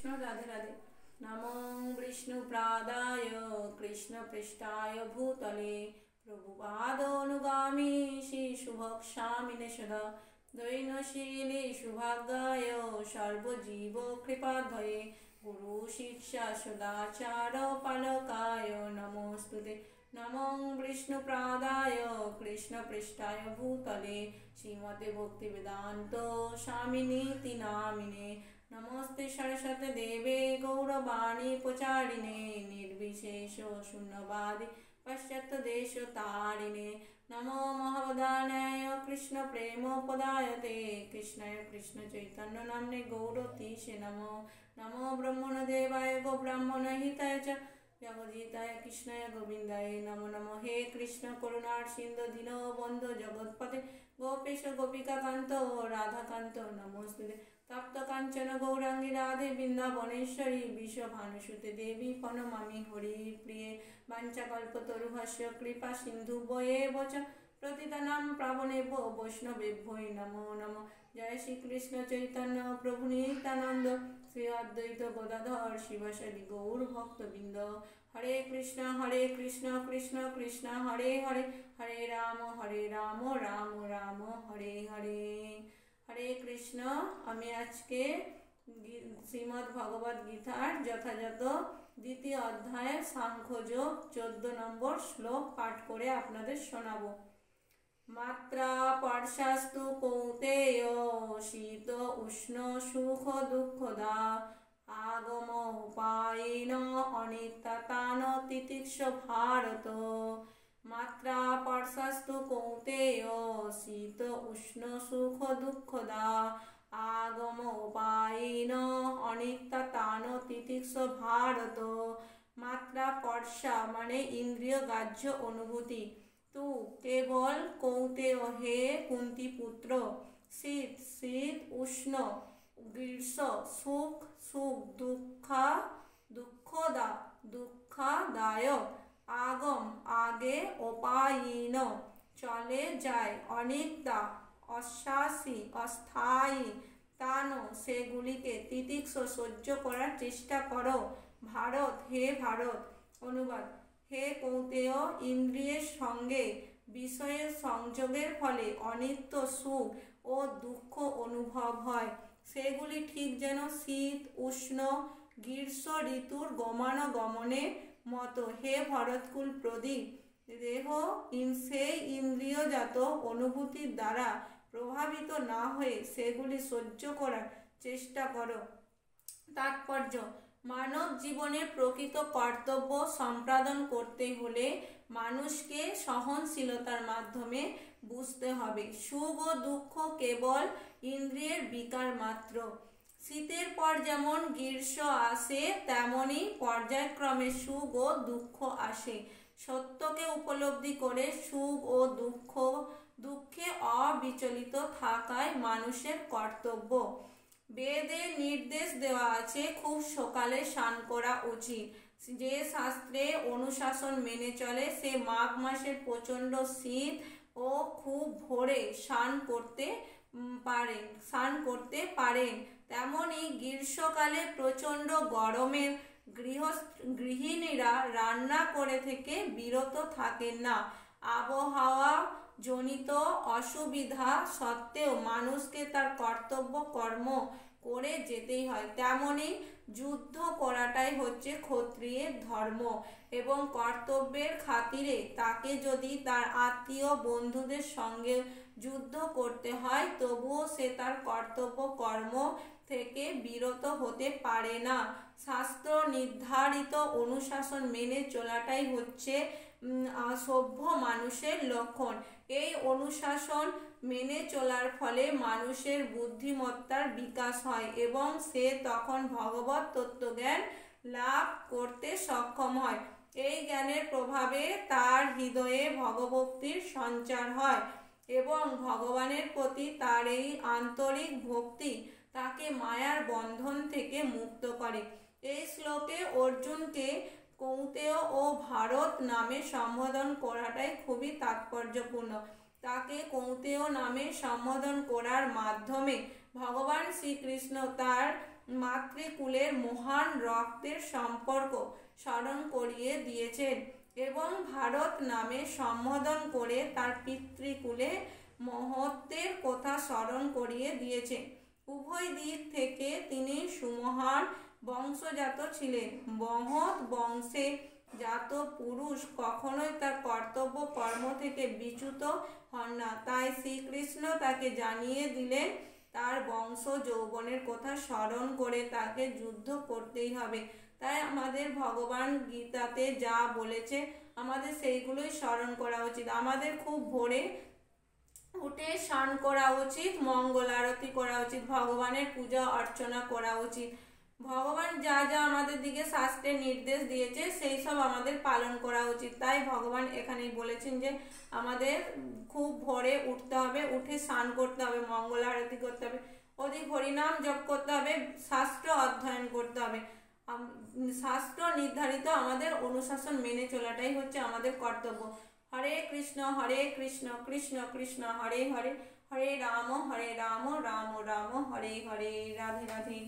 कृष्ण राधे राधे। नमो विष्णुपादाय कृष्णपृष्ठाय भूतले प्रभुपादोनुगामी श्रीशुभक्षामिने सदा दैनशीले शुभागाय सर्वजीवकृपाधये गुरु शिक्षा सदाचार पालकाय नमोस्तुते। नमो विष्णुपादाय कृष्णपृष्ठाय भूतले श्रीमते भक्तिवेदांत स्वामिनीति नामिने नमस्ते सरस्वती देवे गौरवाणी प्रचारिणे निर्विशेष शून्यवादी पाश्चात्य देश तारिणे नमो महवदानाय कृष्ण प्रेम पदायते कृष्णाय कृष्ण चैतन्य नामने गौरतीशे नमो नमो ब्रह्मण देवाय गो ब्राह्मण हिताय च जगजीताय कृष्णाय गोविंदाय नमो नमो। हे कृष्ण करुणार सिंधु दीनो बंधु जगत्पते गोपेश गोपिका कांत राधाकांत नमोस्तुते। तप्त कांचन गौरांगी राधे वृंदावनेश्वरी विश्वभानुसुते देवी प्रणमामि हरि प्रिये वाञ्छाकल्पतरुभ्यश्च कृपा सिन्धुभ्येव च पतितानां पावनेभ्यो वैष्णवेभ्यो नमो नमः। जय श्री कृष्ण चैतन्य प्रभु नित्यानंद श्री अद्वैत गदाधर शिवासादि गौर भक्तवृंद हरे कृष्ण कृष्ण कृष्ण हरे हरे हरे राम राम राम हरे हरे हरे कृष्ण। আমি আজকে শ্রীমদ্ ভগবদ গীতার যথাযথ দ্বিতীয় অধ্যায় সাংখ্যযোগ 14 নম্বর শ্লোক পাঠ করে আপনাদের শোনাবো। মাত্রা পর্শাস্তু কৌন্তেয় শীত উষ্ণ সুখ দুঃখদা আগম উপায়েন অনিত্যতান তিতিক্ষ ভারত। মাত্রা পর্শাস্তু কৌন্তেয় শীত উষ্ণ সুখ দুঃখদা আগম উপায়েন অনিত্যতান তিতিক্ষ ভারত। মাত্রা পর্শা মানে ইন্দ্রিয় গ্রাহ্য অনুভূতি। तू केवल कौंतेय हे कुंती पुत्र शीत शीत उष्ण ग्रीष्म सुख सुख दुःखदायक आगम आगे उपायीन चले जाए अनित्य अशासी अस्थायी तानो सेगुलिके तितिक्ष सह्य करार चेष्टा करो। भारत हे भारत अनुवाद हे कौंतेय इंद्रियेर संगे विषयेर संयोगेर फले अनित्य सुख और दुःख अनुभव हय सेगुली ठीक जेन शीत उष्ण ग्रीष्म ऋतुर गमनागमनेर मतो। हे भरतकुल प्रदीप देह से इंद्रियजात अनुभूतिर द्वारा प्रभावित ना हये सेगुली सह्य करार चेष्टा करो। तात्पर्य मानव जीवने प्रकृत कर्तव्य सम्पादन करते होले मानुषके सहनशीलतार माध्यमे बुझते हबे सुख और दुःख केवल इंद्रियेर विकार मात्र। शीतेर पर जेमन ग्रीष्म आसे तेमनी पर्यायक्रमे सुख और दुःख आसे। सत्यके उपलब्धि करे सुख और दुःखे अविचलित थाकाय मानुषेर कर्तव्य। वेदे निर्देश देवा आछे खूब सकाले स्नान करा उचित। जे शास्त्रे अनुशासन मेने चले से माघ मासेर प्रचंड शीत ओ खूब भोरे स्नान करते पारेन तेमनी ग्रीष्मकाले प्रचंड गरमे गृहिणीरा रान्ना करे थेके बिरत थाकेन ना। आबहावा जनित असुविधा सत्त्वेও মানুষকে তার কর্তব্য কর্ম করে যেতেই হয় তেমনি যুদ্ধ করাটাই হচ্ছে ক্ষত্রিয়ের ধর্ম এবং কর্তব্যের খাতিরে তাকে যদি তার আত্মীয় বন্ধুদের সঙ্গে যুদ্ধ করতে হয় তবুও সে তার কর্তব্য কর্ম থেকে বিরত হতে পারে না। শাস্ত্র নির্ধারিত অনুশাসন মেনে চলাটাই হচ্ছে সভ্য মানুষের লক্ষণ। এই অনুশাসন মেনে চলার ফলে মানুষের বুদ্ধিমত্তার বিকাশ হয় এবং সে তখন ভগবত তত্ত্বজ্ঞান লাভ করতে সক্ষম হয়। এই জ্ঞানের প্রভাবে তার হৃদয়ে ভগবক্তির সঞ্চার হয় এবং ভগবানের প্রতি তার এই আন্তরিক ভক্তি তাকে মায়ার বন্ধন থেকে মুক্ত করে। এই শ্লোকে অর্জুনকে কৌন্তেয় ও ভারত নামে সম্বোধন করাটাই খুবই তাৎপর্যপূর্ণ। তাকে কৌন্তেয় নামে সম্বোধন করার মাধ্যমে ভগবান শ্রীকৃষ্ণ তার মাতৃকুলের মহান রক্তের সম্পর্ক স্মরণ করিয়ে দিয়েছেন এবং ভারত নামে সম্বোধন করে তার পিতৃকুলে মহত্বের কথা স্মরণ করিয়ে দিয়েছেন। উভয় দিক থেকে তিনি সুমহান বংশজাত ছিলেন। মহৎ বংশে জাত পুরুষ কখনোই তার কর্তব্য কর্ম থেকে বিচ্যুত হন না। তাই শ্রীকৃষ্ণ তাকে জানিয়ে দিলেন তার বংশ যৌবনের কথা স্মরণ করে তাকে যুদ্ধ করতেই হবে। তাই আমাদের ভগবান গীতাতে যা বলেছে আমাদের সেইগুলোই স্মরণ করা উচিত। আমাদের খুব ভোরে উঠে স্নান করা উচিত, মঙ্গল আরতি করা উচিত, ভগবানের পূজা অর্চনা করা উচিত। ভগবান যা যা আমাদের দিকে শাস্ত্রের নির্দেশ দিয়েছে সেই সব আমাদের পালন করা উচিত। তাই ভগবান এখানেই বলেছেন যে আমাদের খুব ভোরে উঠতে হবে, উঠে স্নান করতে হবে, মঙ্গল আরতি করতে হবে, অধিক হরিনাম জপ করতে হবে, শাস্ত্র অধ্যয়ন করতে হবে। শাস্ত্র নির্ধারিত আমাদের অনুশাসন মেনে চলাটাই হচ্ছে আমাদের কর্তব্য। হরে কৃষ্ণ কৃষ্ণ কৃষ্ণ হরে হরে, হরে রাম রাম রাম হরে হরে। রাধে রাধে।